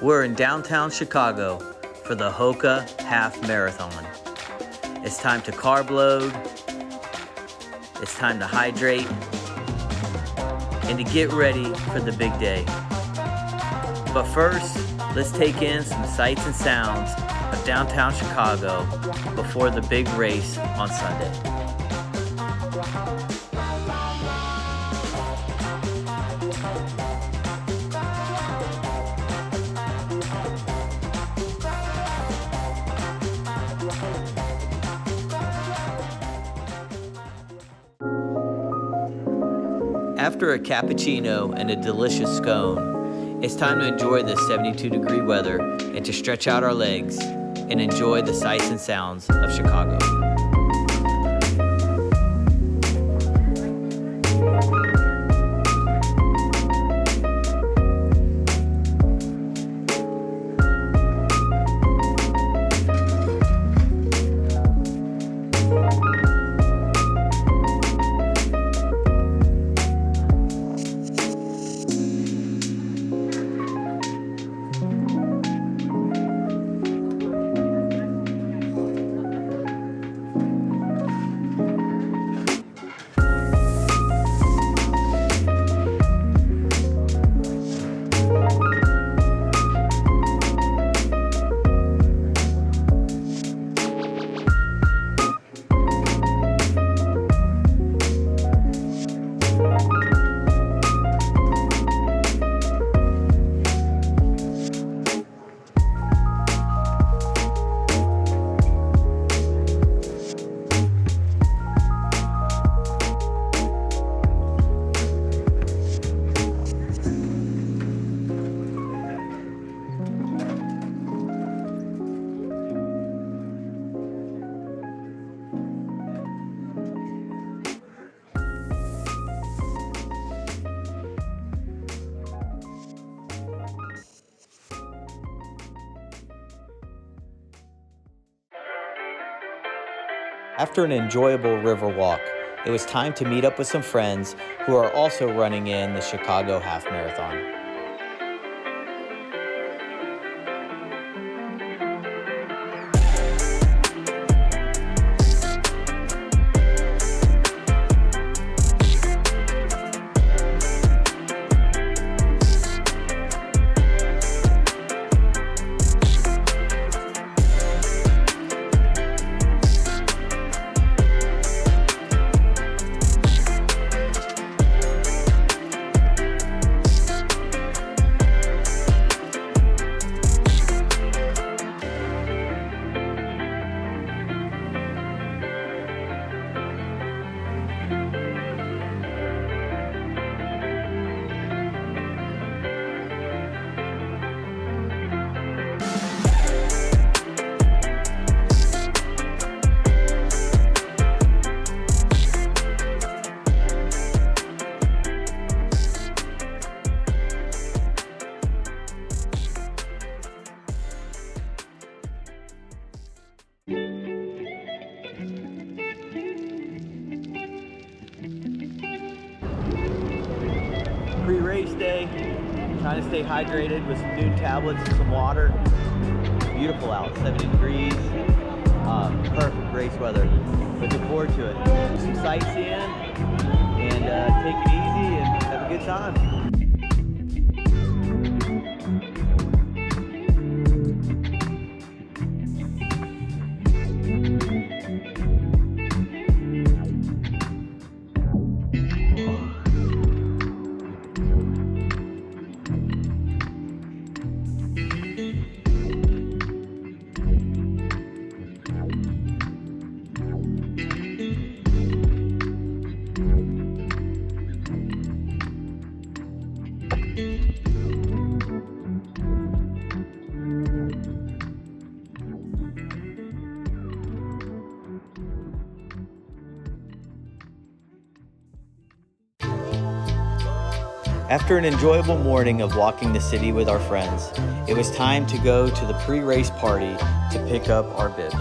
We're in downtown Chicago for the Hoka Half Marathon. It's time to carb load, it's time to hydrate, and to get ready for the big day. But first, let's take in some sights and sounds of downtown Chicago before the big race on Sunday. After a cappuccino and a delicious scone, it's time to enjoy this 72-degree weather and to stretch out our legs and enjoy the sights and sounds of Chicago. After an enjoyable river walk, it was time to meet up with some friends who are also running in the Chicago Half Marathon. Pre-race day, trying to stay hydrated with some Noon tablets and some water. Beautiful out, 70 degrees, perfect race weather. Looking forward to it. Do some sightseeing and take it easy and have a good time. After an enjoyable morning of walking the city with our friends, it was time to go to the pre-race party to pick up our bibs.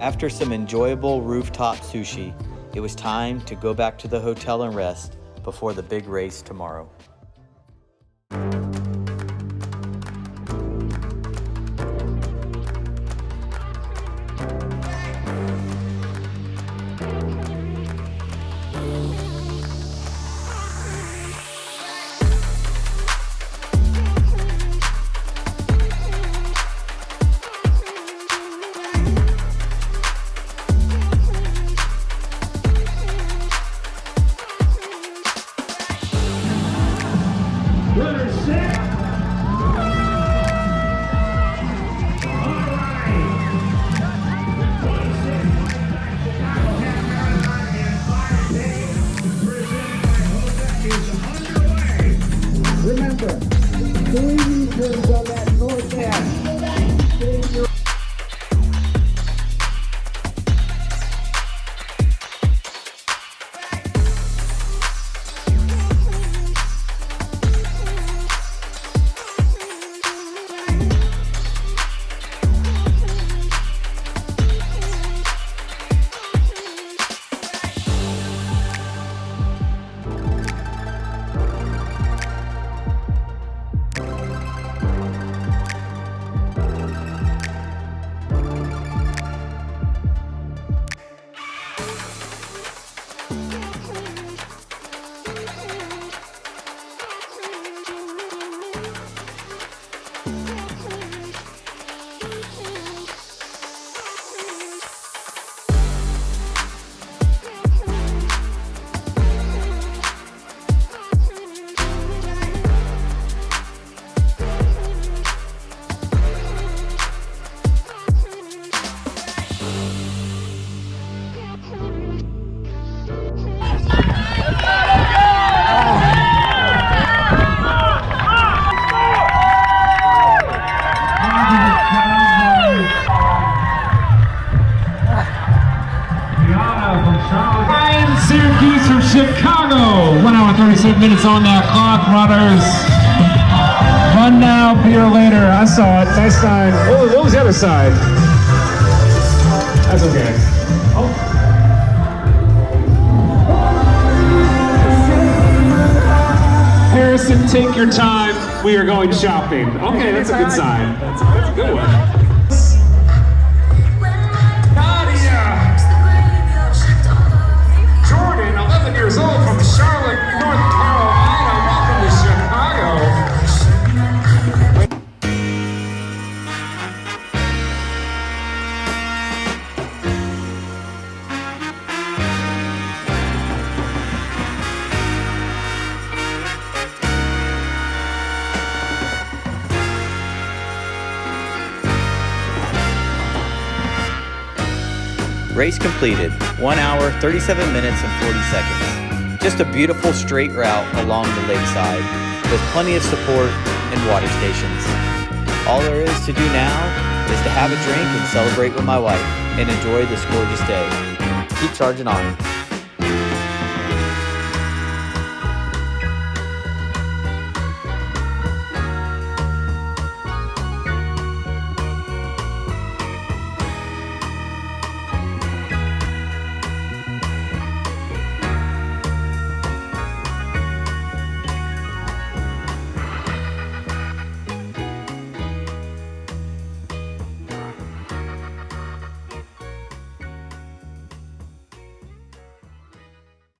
After some enjoyable rooftop sushi, it was time to go back to the hotel and rest before the big race tomorrow. Runner set. All right. The 26th Chicago Half Marathon in 5 days, presented by Hoka, is underway. Remember, 3 meters on that north end. Syracuse from Chicago. 1 hour 37 minutes on that clock, runners. Run now, beer later. I saw it. Nice sign. Oh, what was the other side? That's okay. Oh. Harrison, take your time. We are going shopping. Okay, that's a good sign. That's a good one. Years old from Charlotte, North Carolina. Welcome to Chicago. Race completed, 1 hour, 37 minutes and 40 seconds. Just a beautiful straight route along the lakeside with plenty of support and water stations. All there is to do now is to have a drink and celebrate with my wife and enjoy this gorgeous day. Keep charging on.